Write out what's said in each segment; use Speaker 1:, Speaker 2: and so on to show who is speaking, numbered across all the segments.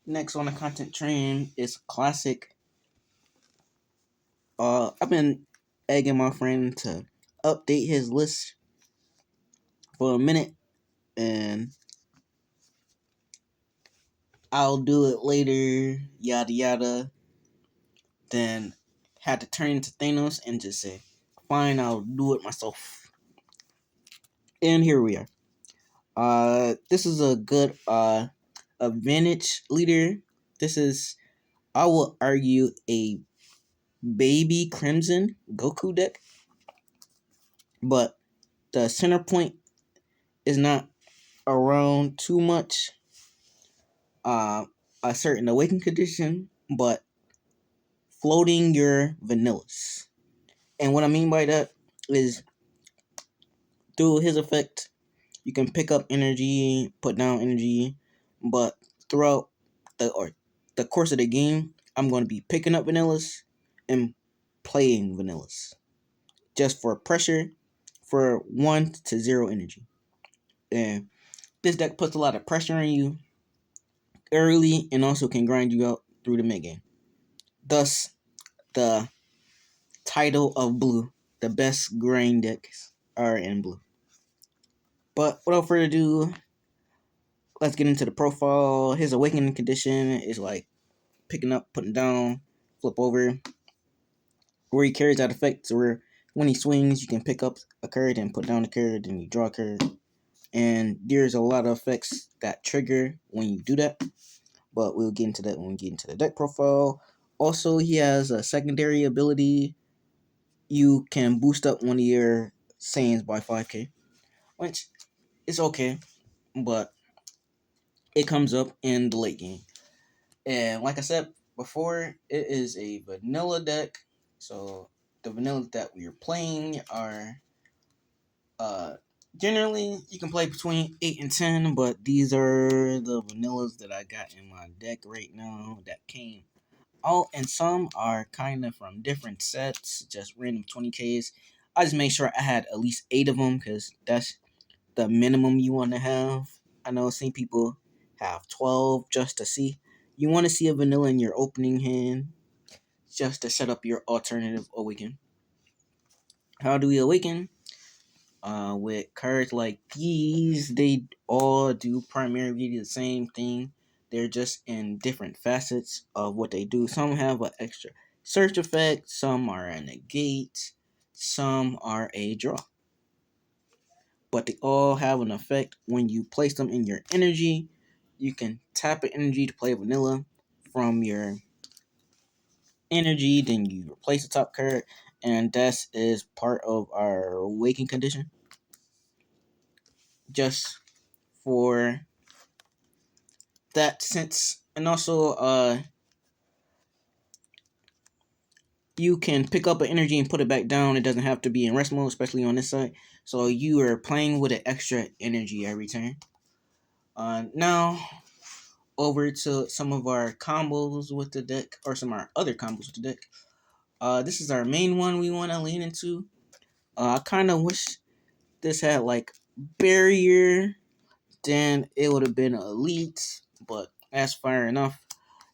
Speaker 1: Next on the content train is classic. I've been egging my friend to update his list for a minute, and I'll do it later, yada yada. Then had to turn into Thanos and just say, fine, I'll do it myself. And here we are. This is a good advantage leader. This is, I will argue, a baby Crimson Goku deck, but the center point is not around too much. A certain awakened condition, but floating your vanillas. And what I mean by that is through his effect, you can pick up energy, put down energy, but throughout the course of the game, I'm going to be picking up vanillas and playing vanillas just for pressure for 1 to 0 energy. And this deck puts a lot of pressure on you early and also can grind you out through the mid game. Thus, the title of blue, the best grind decks are in blue. But without further ado, let's get into the profile. His awakening condition is like picking up, putting down, flip over. Where he carries out effects, where when he swings, you can pick up a card and put down a card, and you draw a card. And there's a lot of effects that trigger when you do that. But we'll get into that when we get into the deck profile. Also, he has a secondary ability. You can boost up one of your Saiyans by 5k, which is okay, but it comes up in the late game. And like I said before, it is a vanilla deck. So the vanillas that we are playing are generally you can play between 8 and 10, but these are the vanillas that I got in my deck right now that came out, and some are kind of from different sets, just random 20Ks. I just made sure I had at least 8 of them because that's the minimum you want to have. I know some people have 12 just to see. You want to see a vanilla in your opening hand just to set up your alternative awaken. How do we awaken? With cards like these, they all do primarily the same thing. They're just in different facets of what they do. Some have an extra search effect, some are a negate, some are a draw. But they all have an effect when you place them in your energy. You can tap an energy to play vanilla from your energy, then you replace the top card, and that is part of our waking condition. Just for that sense, and also you can pick up an energy and put it back down. It doesn't have to be in rest mode, especially on this side. So you are playing with an extra energy every turn. Now over to some of our combos with the deck, or some of our other combos with the deck. This is our main one we want to lean into. I kind of wish this had like barrier, then it would have been elite, but that's fair enough.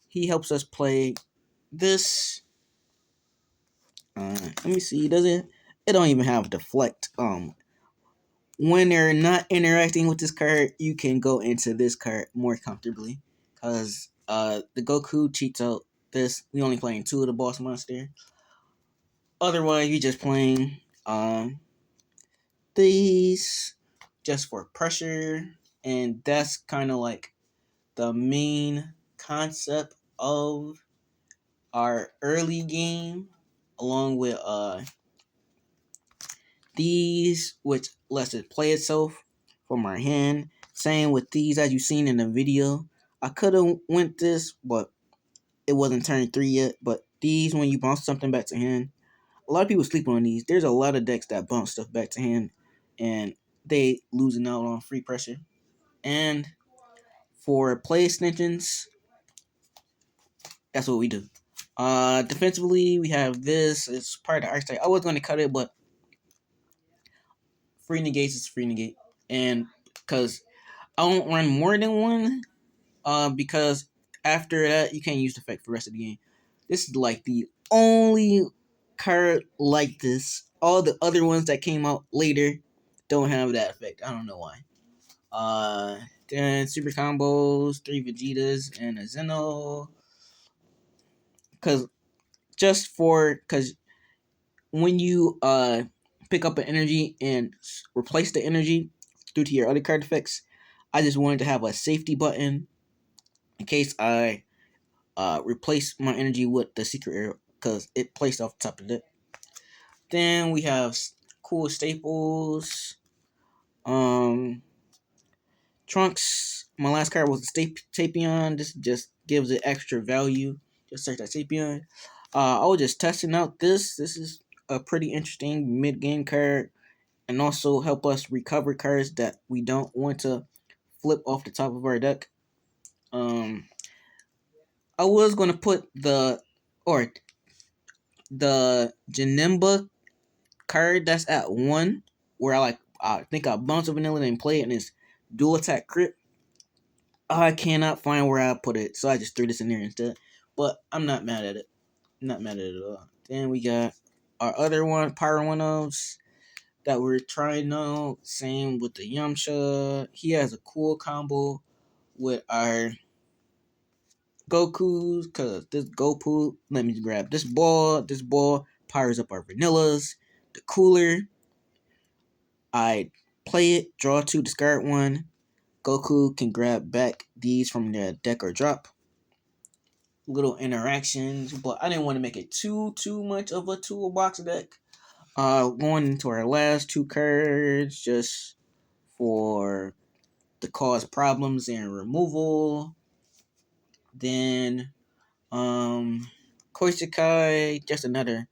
Speaker 1: He helps us play this. Let me see. Does it? It don't even have deflect. When they're not interacting with this card, you can go into this card more comfortably, cause the Goku cheats out this. We only playing 2 of the boss monster. Otherwise, you're just playing these just for pressure, and that's kind of like the main concept of our early game, along with these, which lets it play itself from our hand. Same with these, as you've seen in the video. I could have went this, but it wasn't turn 3 yet. But these, when you bounce something back to hand, a lot of people sleep on these. There's a lot of decks that bounce stuff back to hand, and they losing out on free pressure. And for play extensions, that's what we do. Defensively, we have this. It's part of the archetype. I was going to cut it, but free negates is free negate, and because I won't run more than one, because After that, you can't use the effect for the rest of the game. This is like the only card like this. All the other ones that came out later don't have that effect. I don't know why. Then super combos, 3 Vegetas and a Zeno. Cause when you pick up an energy and replace the energy due to your other card effects, I just wanted to have a safety button in case I replace my energy with the secret arrow because it placed off the top of it. Then we have cool staples. Trunks. My last card was the Tapion. This just gives it extra value. Just search that Tapion. I was just testing out this. This is a pretty interesting mid game card, and also help us recover cards that we don't want to flip off the top of our deck. I was gonna put the Janemba card that's at 1, where I think I bounce a vanilla and play it, and it's dual attack crit. I cannot find where I put it, so I just threw this in there instead. But I'm not mad at it. Not mad at it at all. Then we got our other one, Power One Ofs that we're trying now. Same with the Yamcha. He has a cool combo with our Goku's, cause this Goku, let me grab this ball. This ball powers up our vanillas. The cooler, I play it, draw 2, discard 1. Goku can grab back these from the deck or drop. Little interactions, but I didn't want to make it too much of a toolbox deck. Going into our last 2 cards, just for the cause problems and removal. Then Koichikai, just another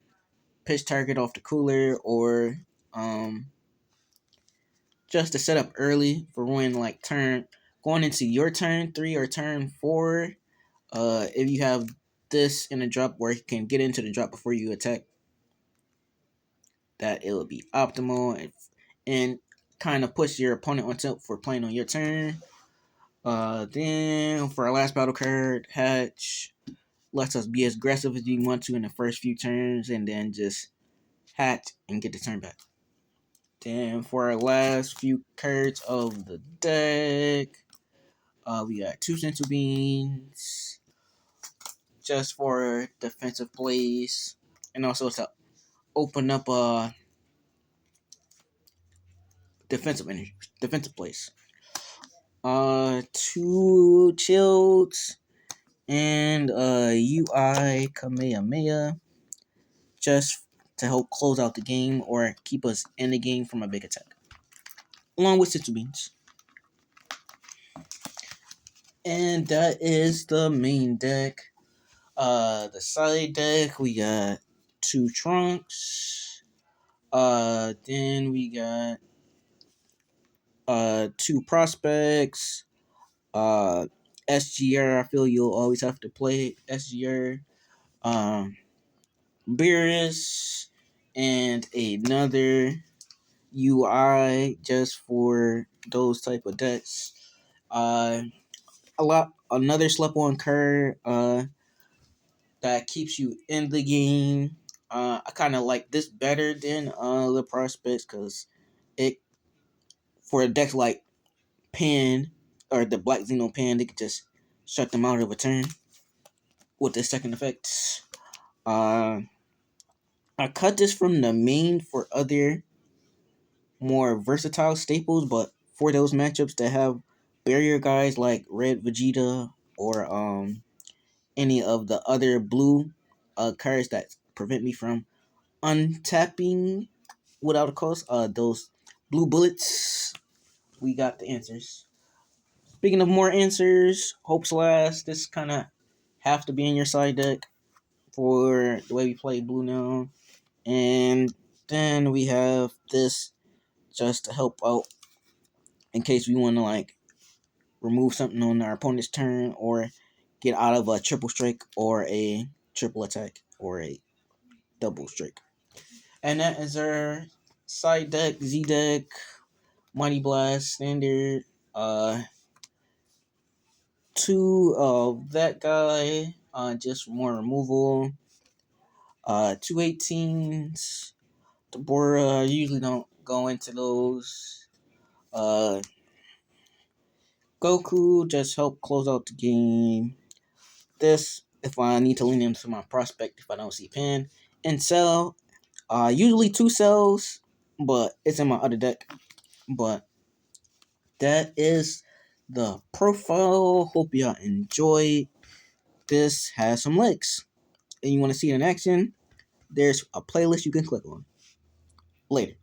Speaker 1: pitch target off the cooler, or just to set up early for when like going into your turn 3 or turn 4. If you have this in a drop where you can get into the drop before you attack, that it will be optimal and kind of push your opponent on tilt for playing on your turn. Then for our last battle card, Hatch lets us be as aggressive as you want to in the first few turns, and then just hatch and get the turn back. Then for our last few cards of the deck, we got 2 Sensu Beans, just for defensive plays, and also to open up defensive plays. 2 Chills and UI Kamehameha, just to help close out the game or keep us in the game from a big attack, along with Sensu Beans. And that is the main deck. The side deck, we got 2 Trunks. Then we got 2 Prospects. SGR, I feel you'll always have to play SGR. Beerus, and another UI just for those type of decks. Another slept on card that keeps you in the game. I kind of like this better than the Prospects, because it, for a deck like Pan or the Black Xeno Pan, they could just shut them out of a turn with the second effect. I cut this from the main for other more versatile staples, but for those matchups that have barrier guys like Red Vegeta or any of the other blue cards that prevent me from untapping without a cost, those blue bullets, we got the answers. Speaking of more answers, Hope's Last, this kind of have to be in your side deck for the way we play blue now. And then we have this just to help out in case we want to like remove something on our opponent's turn or get out of a triple strike or a triple attack or a double strike. And that is our side deck, Z deck, Mighty Blast, Standard, 2 of that guy, just more removal. 218s. Tabora, I usually don't go into those. Uh, Goku just help close out the game. This, if I need to lean into my prospect, if I don't see Pan. And Cell, usually 2 cells, but it's in my other deck. But that is the profile. Hope y'all enjoyed. This has some legs. And you want to see it in action? There's a playlist you can click on. Later.